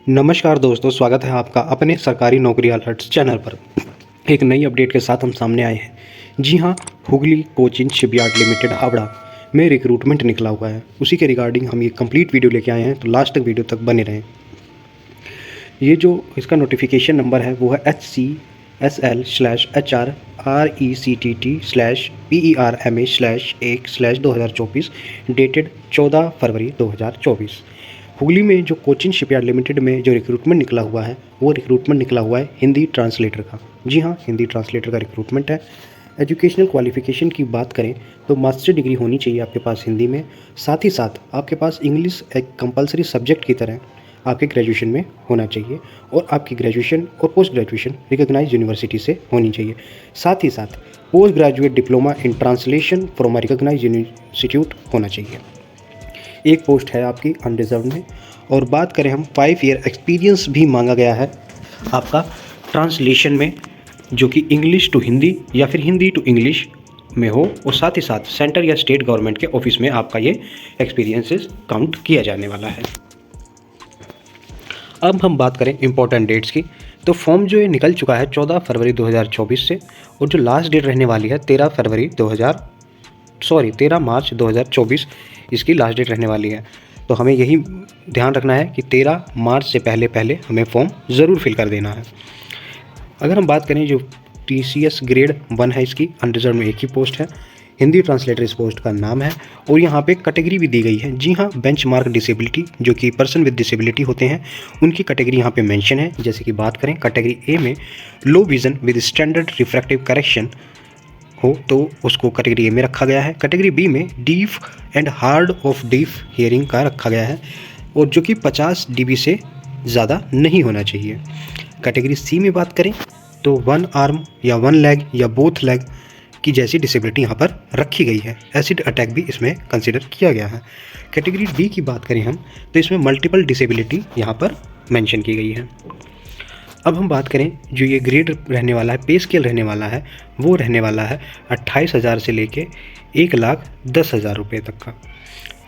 नमस्कार दोस्तों, स्वागत है आपका अपने सरकारी नौकरी अलर्ट्स चैनल पर। एक नई अपडेट के साथ हम सामने आए हैं। जी हाँ, हुगली कोचिन शिपयार्ड लिमिटेड हावड़ा में रिक्रूटमेंट निकला हुआ है। उसी के रिगार्डिंग हम ये कंप्लीट वीडियो लेके आए हैं, तो लास्ट तक वीडियो तक बने रहें। ये जो इसका नोटिफिकेशन नंबर है वो है HCSL/HRECTT/PERMA/1/2024 डेटेड 14 फरवरी 2024। हुगली में जो कोचिन शिपयार्ड लिमिटेड में जो रिक्रूटमेंट निकला हुआ है वो रिक्रूटमेंट निकला हुआ है हिंदी ट्रांसलेटर का। जी हाँ, हिंदी ट्रांसलेटर का रिक्रूटमेंट है। एजुकेशनल क्वालिफ़िकेशन की बात करें तो मास्टर डिग्री होनी चाहिए आपके पास हिंदी में। साथ ही साथ आपके पास इंग्लिश एक कंपलसरी सब्जेक्ट की तरह आपके ग्रेजुएशन में होना चाहिए, और आपकी ग्रेजुएशन और पोस्ट ग्रेजुएशन रिकॉग्नाइज्ड यूनिवर्सिटी से होनी चाहिए। साथ ही साथ post graduate diploma in translation from a recognised institute होना चाहिए। एक पोस्ट है आपकी अनरिजर्व में। और बात करें हम 5 ईयर एक्सपीरियंस भी मांगा गया है आपका ट्रांसलेशन में, जो कि इंग्लिश टू हिंदी या फिर हिंदी टू इंग्लिश में हो, और साथ ही साथ सेंटर या स्टेट गवर्नमेंट के ऑफिस में आपका ये एक्सपीरियंसेस काउंट किया जाने वाला है। अब हम बात करें इंपॉर्टेंट डेट्स की, तो फॉर्म जो है निकल चुका है 14 फरवरी 2024 से, और जो लास्ट डेट रहने वाली है 13 मार्च 2024 इसकी लास्ट डेट रहने वाली है। तो हमें यही ध्यान रखना है कि 13 मार्च से पहले हमें फॉर्म ज़रूर फिल कर देना है। अगर हम बात करें जो TCS ग्रेड 1 है, इसकी अनरिजर्व में एक ही पोस्ट है। हिंदी ट्रांसलेटर इस पोस्ट का नाम है, और यहाँ पे कैटेगरी भी दी गई है। जी हाँ, बेंचमार्क डिसेबिलिटी, जो कि पर्सन विद डिसेबिलिटी होते हैं उनकी कैटेगरी यहाँ पे मेंशन है। जैसे कि बात करें कैटेगरी ए में low vision with standard refractive correction हो तो उसको कैटेगरी ए में रखा गया है। कैटेगरी बी में deaf and hard of deaf hearing का रखा गया है, और जो कि 50 dB से ज़्यादा नहीं होना चाहिए। कैटेगरी सी में बात करें तो 1 आर्म या 1 लेग या बोथ लेग की जैसी डिसेबिलिटी यहाँ पर रखी गई है। एसिड अटैक भी इसमें कंसिडर किया गया है। कैटेगरी डी की बात करें हम तो इसमें मल्टीपल डिसेबिलिटी यहाँ पर मेंशन की गई है। अब हम बात करें जो ये ग्रेड रहने वाला है, पे स्केल रहने वाला है, वो रहने वाला है 28,000 से लेके 1,10,000 रुपये तक का।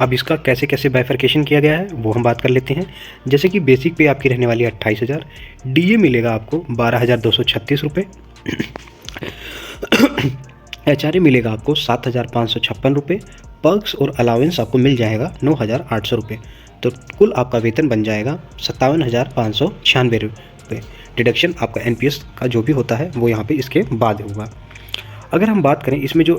अब इसका कैसे कैसे बाइफर्केशन किया गया है वो हम बात कर लेते हैं। जैसे कि बेसिक पे आपकी रहने वाली है 28,000, DA मिलेगा आपको 12,236 रुपये, HRA मिलेगा आपको 7,556 रुपये, पर्क्स और अलाउंस आपको मिल जाएगा 9,800 रुपये। तो कुल आपका वेतन बन जाएगा 57,596 रुपये। डिडक्शन आपका NPS का जो भी होता है वो यहाँ पे इसके बाद होगा। अगर हम बात करें इसमें जो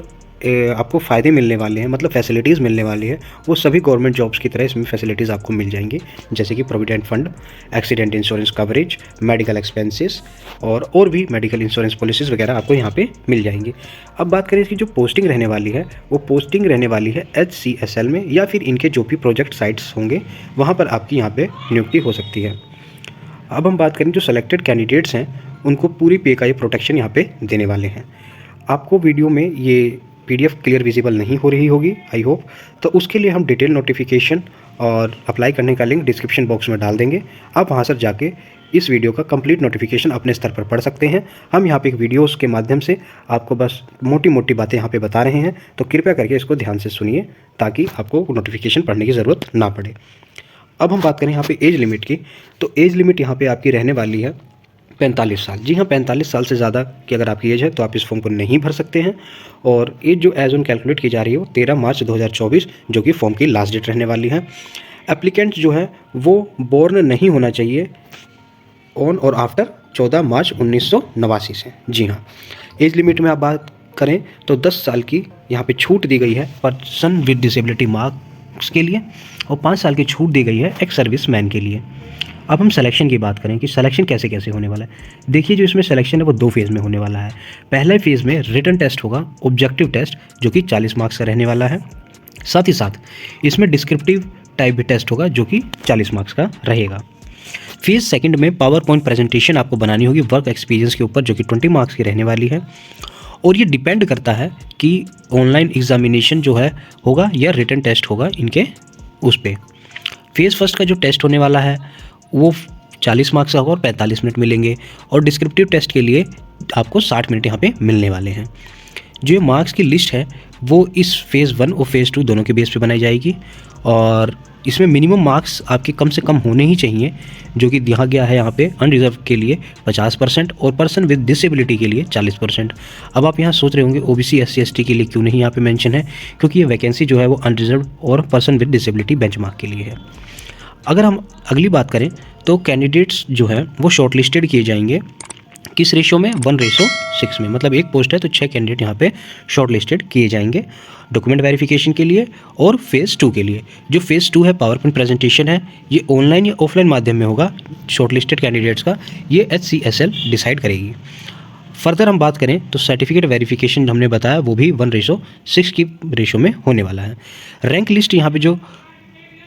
आपको फ़ायदे मिलने वाले हैं, मतलब फैसिलिटीज़ मिलने वाली है, वो सभी गवर्नमेंट जॉब्स की तरह इसमें फैसिलिटीज़ आपको मिल जाएंगी। जैसे कि provident fund, accident insurance coverage, medical expenses और भी मेडिकल इंश्योरेंस पॉलिसीज़ वगैरह आपको यहाँ पे मिल जाएंगी। अब बात करें इसकी जो पोस्टिंग रहने वाली है, वो पोस्टिंग रहने वाली है HCSL में, या फिर इनके जो भी प्रोजेक्ट साइट्स होंगे वहाँ पर आपकी यहाँ पर नियुक्ति हो सकती है। अब हम बात करें जो सेलेक्टेड कैंडिडेट्स हैं उनको पूरी पे का ये प्रोटेक्शन यहाँ पे देने वाले हैं। आपको वीडियो में ये PDF क्लियर विजिबल नहीं हो रही होगी आई होप, तो उसके लिए हम डिटेल नोटिफिकेशन और अप्लाई करने का लिंक डिस्क्रिप्शन बॉक्स में डाल देंगे। आप वहाँ से जाके इस वीडियो का कंप्लीट नोटिफिकेशन अपने स्तर पर पढ़ सकते हैं। हम यहाँ पे एक वीडियोस के माध्यम से आपको बस मोटी मोटी बातें यहाँ पे बता रहे हैं, तो कृपया करके इसको ध्यान से सुनिए ताकि आपको नोटिफिकेशन पढ़ने की ज़रूरत ना पड़े। अब हम बात करें यहाँ पे एज लिमिट की, तो एज लिमिट यहाँ पे आपकी रहने वाली है 45 साल। जी हाँ, 45 साल से ज़्यादा की अगर आपकी एज है तो आप इस फॉर्म को नहीं भर सकते हैं। और एज जो एज ऑन कैलकुलेट की जा रही है वो 13 मार्च 2024 जो कि फॉर्म की लास्ट डेट रहने वाली है। एप्लीकेंट जो है वो बोर्न नहीं होना चाहिए ऑन और आफ्टर 14 मार्च 1989 से। जी हाँ, एज लिमिट में आप बात करें तो 10 साल की यहाँ पे छूट दी गई है पर्सन विद डिसेबिलिटी मार्क्स के लिए, और 5 साल की छूट दी गई है एक्स सर्विस मैन के लिए। अब हम सिलेक्शन की बात करें कि सिलेक्शन कैसे कैसे होने वाला है। देखिए, जो इसमें सिलेक्शन है वो 2 फेज़ में होने वाला है। पहले फेज़ में रिटन टेस्ट होगा, ऑब्जेक्टिव टेस्ट, जो कि 40 मार्क्स का रहने वाला है। साथ ही साथ इसमें डिस्क्रिप्टिव टाइप भी टेस्ट होगा जो कि 40 मार्क्स का रहेगा। फेज़ सेकंड में पावर पॉइंट प्रेजेंटेशन आपको बनानी होगी वर्क एक्सपीरियंस के ऊपर, जो कि 20 मार्क्स की रहने वाली है। और ये डिपेंड करता है कि ऑनलाइन एग्जामिनेशन जो है होगा या रिटन टेस्ट होगा इनके उस पर। फेज़ फर्स्ट का जो टेस्ट होने वाला है वो 40 मार्क्स का होगा और 45 मिनट मिलेंगे, और डिस्क्रिप्टिव टेस्ट के लिए आपको 60 मिनट यहाँ पे मिलने वाले हैं। जो ये मार्क्स की लिस्ट है वो इस फेज़ 1 और फेज़ 2 दोनों के बेस पे बनाई जाएगी। और इसमें मिनिमम मार्क्स आपके कम से कम होने ही चाहिए, जो कि दिया गया है यहाँ पे अनरिजर्व के लिए 50% और पर्सन विद डिसेबिलिटी के लिए 40%। अब आप यहाँ सोच रहे होंगे ओबीसी SC ST के लिए क्यों नहीं यहाँ पे मेंशन है, क्योंकि ये वैकेंसी जो है वो अनरिजर्व और पर्सन विद डिसेबिलिटी बेंचमार्क के लिए है। अगर हम अगली बात करें तो कैंडिडेट्स जो हैं वो शॉर्टलिस्टेड किए जाएंगे किस रेशो में, 1:6 में। मतलब एक पोस्ट है तो 6 कैंडिडेट यहाँ पे शॉर्टलिस्टेड किए जाएंगे डॉक्यूमेंट वेरिफिकेशन के लिए और फेज़ 2 के लिए। जो फेज़ 2 है पावर पॉइंट प्रेजेंटेशन है, ये ऑनलाइन या ऑफलाइन माध्यम में होगा शॉर्टलिस्टेड कैंडिडेट्स का, ये HCSL डिसाइड करेगी। फर्दर हम बात करें तो सर्टिफिकेट वेरिफिकेशन हमने बताया वो भी 1:6 की रेशो में होने वाला है। रैंक लिस्ट यहाँ पे जो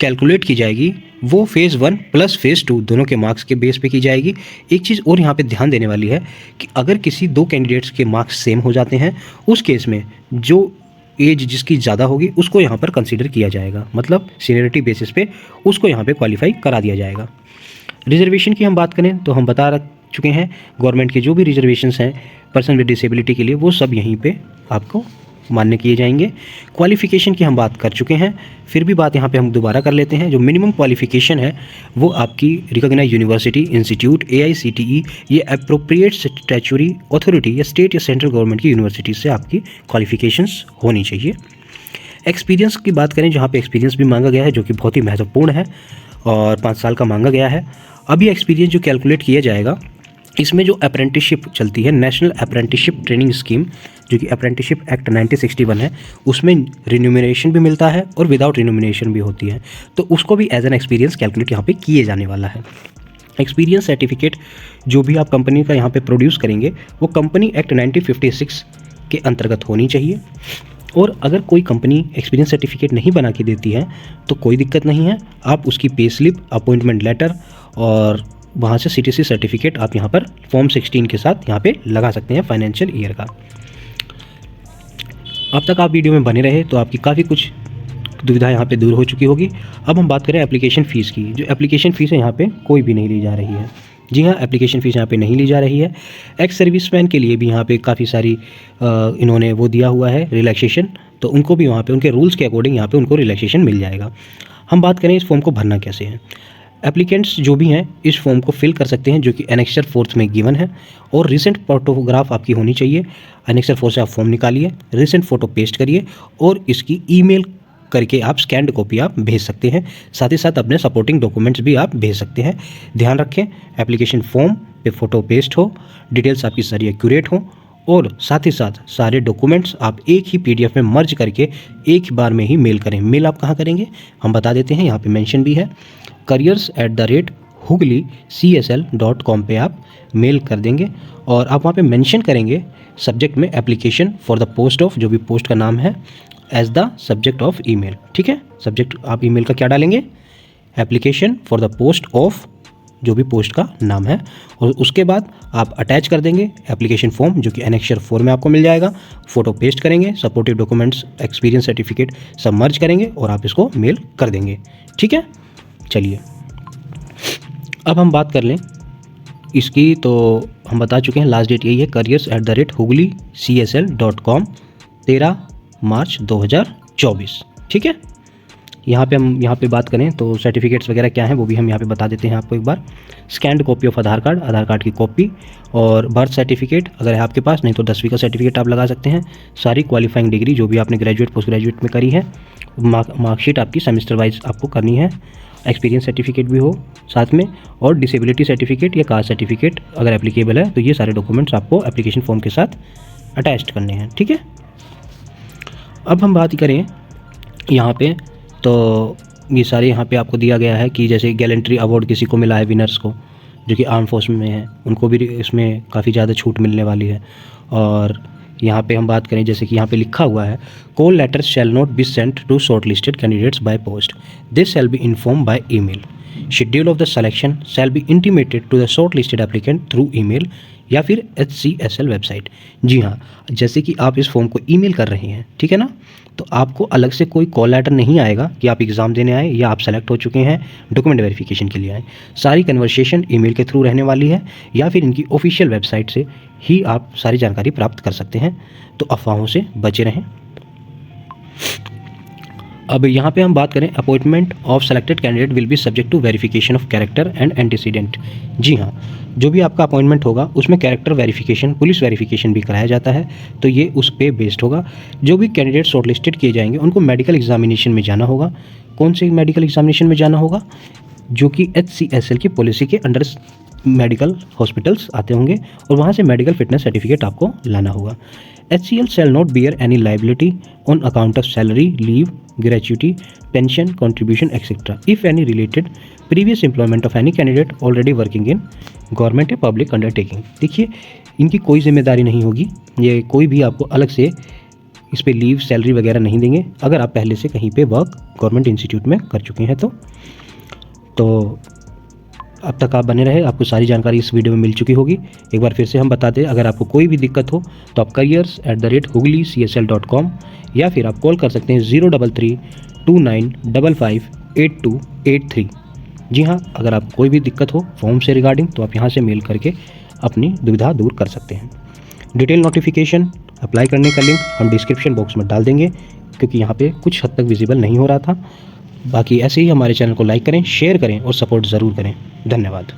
कैलकुलेट की जाएगी वो फेज़ 1 प्लस फेज़ 2 दोनों के मार्क्स के बेस पे की जाएगी। एक चीज़ और यहाँ पे ध्यान देने वाली है कि अगर किसी 2 कैंडिडेट्स के मार्क्स सेम हो जाते हैं, उस केस में जो एज जिसकी ज़्यादा होगी उसको यहाँ पर कंसीडर किया जाएगा, मतलब सीनियरिटी बेसिस पे उसको यहाँ पे क्वालिफाई करा दिया जाएगा। रिजर्वेशन की हम बात करें तो हम बता रख चुके हैं गवर्नमेंट के जो भी रिजर्वेशंस हैं पर्सन विद डिसेबिलिटी के लिए वो सब यहीं पे आपको मान्य किए जाएंगे। क्वालिफ़िकेशन की हम बात कर चुके हैं, फिर भी बात यहाँ पे हम दोबारा कर लेते हैं। जो मिनिमम क्वालिफ़िकेशन है वो आपकी रिकॉग्नाइज्ड यूनिवर्सिटी, इंस्टीट्यूट, AICTE, ये अप्रोप्रिएट स्टैट्यूटरी अथॉरिटी या स्टेट या सेंट्रल गवर्नमेंट की यूनिवर्सिटी से आपकी क्वालिफ़िकेशंस होनी चाहिए। एक्सपीरियंस की बात करें, जहाँ पे एक्सपीरियंस भी मांगा गया है जो कि बहुत ही महत्वपूर्ण है और 5 साल का मांगा गया है। अब ये एक्सपीरियंस जो कैलकुलेट किया जाएगा, इसमें जो अप्रेंटिसशिप चलती है, नेशनल अप्रेंटिसशिप ट्रेनिंग स्कीम, जो कि अप्रेंटिसशिप एक्ट 1961 है, उसमें रिन्यूमरेशन भी मिलता है और विदाउट रिन्यूमरेशन भी होती है, तो उसको भी एज एन एक्सपीरियंस कैलकुलेट यहाँ पे किए जाने वाला है। एक्सपीरियंस सर्टिफिकेट जो भी आप कंपनी का यहाँ पे प्रोड्यूस करेंगे वो कंपनी एक्ट 1956 के अंतर्गत होनी चाहिए। और अगर कोई कंपनी एक्सपीरियंस सर्टिफिकेट नहीं बना के देती है तो कोई दिक्कत नहीं है, आप उसकी पे स्लिप, अपॉइंटमेंट लेटर और वहाँ से CTC सर्टिफिकेट आप यहाँ पर फॉर्म 16 के साथ यहाँ पे लगा सकते हैं फाइनेंशियल ईयर का। अब तक आप वीडियो में बने रहे तो आपकी काफ़ी कुछ दुविधा यहाँ पे दूर हो चुकी होगी। अब हम बात करें एप्लीकेशन फ़ीस की। जो एप्लीकेशन फ़ीस है यहाँ पे कोई भी नहीं ली जा रही है। जी हाँ, एप्लीकेशन फ़ीस यहाँ पे नहीं ली जा रही है। एक्स सर्विसमैन के लिए भी यहाँ पे काफ़ी सारी इन्होंने वो दिया हुआ है रिलैक्सेशन, तो उनको भी वहाँ पे उनके रूल्स के अकॉर्डिंग यहाँ पे उनको रिलैक्सेशन मिल जाएगा। हम बात करें इस फॉर्म को भरना कैसे है। एप्लीकेंट्स जो भी हैं इस फॉर्म को फिल कर सकते हैं, जो कि एनेक्सर 4 में गिवन है, और रिसेंट फोटोग्राफ आपकी होनी चाहिए। एनेक्सर 4 से आप फॉर्म निकालिए, रिसेंट फ़ोटो पेस्ट करिए और इसकी ईमेल करके आप स्कैन्ड कॉपी आप भेज सकते हैं। साथ ही साथ अपने सपोर्टिंग डॉक्यूमेंट्स भी आप भेज सकते हैं। ध्यान रखें एप्लीकेशन फॉर्म पे फ़ोटो पेस्ट हो, डिटेल्स आपकी सारी एक्यूरेट हो और साथ ही साथ सारे डॉक्यूमेंट्स आप एक ही PDF में मर्ज करके एक ही बार में ही मेल करें। मेल आप कहाँ करेंगे हम बता देते हैं, यहाँ पे मेंशन भी है, careers@hooghlycsl.com पे आप मेल कर देंगे और आप वहाँ पे मेंशन करेंगे सब्जेक्ट में application for the post of, जो भी पोस्ट का नाम है, as the subject of email. ठीक है, सब्जेक्ट आप ईमेल का क्या डालेंगे, application for the post of, जो भी पोस्ट का नाम है, और उसके बाद आप अटैच कर देंगे एप्लीकेशन फॉर्म, जो कि एनेक्सर 4 में आपको मिल जाएगा। फ़ोटो पेस्ट करेंगे, सपोर्टिव डॉक्यूमेंट्स, एक्सपीरियंस सर्टिफिकेट सब मर्ज करेंगे और आप इसको मेल कर देंगे। ठीक है, चलिए अब हम बात कर लें इसकी। तो हम बता चुके हैं लास्ट डेट यही है, careers@hooghlycsl.com 13 मार्च 2024। ठीक है, यहाँ पे बात करें तो सर्टिफिकेट्स वगैरह क्या हैं वो भी हम यहाँ पे बता देते हैं आपको एक बार। Scanned copy of Aadhaar card की कॉपी और बर्थ सर्टिफिकेट अगर है आपके पास, नहीं तो 10वीं का सर्टिफिकेट आप लगा सकते हैं। सारी क्वालिफाइंग डिग्री जो भी आपने ग्रेजुएट पोस्ट ग्रेजुएट में करी है, मार्कशीट आपकी सेमेस्टर वाइज आपको करनी है। एक्सपीरियंस सर्टिफिकेट भी हो साथ में, और डिसेबिलिटी सर्टिफिकेट या कास्ट सर्टिफिकेट अगर एप्लीकेबल है तो ये सारे डॉक्यूमेंट्स आपको एप्लीकेशन फॉर्म के साथ अटैच करने हैं। ठीक है, अब हम बात करें यहाँ पे तो ये सारे यहाँ पे आपको दिया गया है कि जैसे गैलेंट्री अवार्ड किसी को मिला है, विनर्स को जो कि आर्म फोर्स में है, उनको भी इसमें काफ़ी ज़्यादा छूट मिलने वाली है। और यहाँ पे हम बात करें जैसे कि यहाँ पे लिखा हुआ है, call letters shall not be sent to short listed candidates by post, this shall be inform by email, schedule of the selection shall be intimated to the short listed applicant through email या फिर HCSL website. जी हाँ, जैसे कि आप इस form को email कर रहे हैं, ठीक है ना, तो आपको अलग से कोई कॉल लेटर नहीं आएगा कि आप एग्ज़ाम देने आए या आप सेलेक्ट हो चुके हैं डॉक्यूमेंट वेरिफिकेशन के लिए आए। सारी कन्वर्सेशन ईमेल के थ्रू रहने वाली है या फिर इनकी ऑफिशियल वेबसाइट से ही आप सारी जानकारी प्राप्त कर सकते हैं। तो अफवाहों से बचे रहें। अब यहाँ पे हम बात करें, appointment of selected candidate will be subject to verification of character and antecedent. जी हाँ, जो भी आपका अपॉइंटमेंट होगा उसमें कैरेक्टर वेरिफिकेशन, पुलिस वेरिफिकेशन भी कराया जाता है, तो ये उस पे बेस्ड होगा। जो भी कैंडिडेट शॉर्टलिस्टेड किए जाएंगे उनको मेडिकल एग्जामिनेशन में जाना होगा। कौन से मेडिकल एग्जामिनेशन में जाना होगा? जो कि HCSL की पॉलिसी के अंडर मेडिकल हॉस्पिटल्स आते होंगे, और वहाँ से मेडिकल फिटनेस सर्टिफिकेट आपको लाना होगा। HCL shall not bear any liability on account of salary, leave, gratuity, pension, contribution, etc. if any related previous employment of any candidate already working in government या public undertaking। देखिए, इनकी कोई जिम्मेदारी नहीं होगी, ये कोई भी आपको अलग से इस पे लीव, सैलरी वगैरह नहीं देंगे अगर आप पहले से कहीं पे वर्क गवर्नमेंट इंस्टीट्यूट में कर चुके हैं तो अब तक आप बने रहे, आपको सारी जानकारी इस वीडियो में मिल चुकी होगी। एक बार फिर से हम बता दें, अगर आपको कोई भी दिक्कत हो तो आप careers@hooghlycsl.com या फिर आप कॉल कर सकते हैं 03329558283। जी हाँ, अगर आप कोई भी दिक्कत हो फॉर्म से रिगार्डिंग तो आप यहाँ से मेल करके अपनी दुविधा दूर कर सकते हैं। डिटेल नोटिफिकेशन अप्लाई करने का लिंक हम डिस्क्रिप्शन बॉक्स में डाल देंगे, क्योंकि यहाँ पे कुछ हद तक विजिबल नहीं हो रहा था। बाकी ऐसे ही हमारे चैनल को लाइक करें, शेयर करें और सपोर्ट ज़रूर करें। धन्यवाद।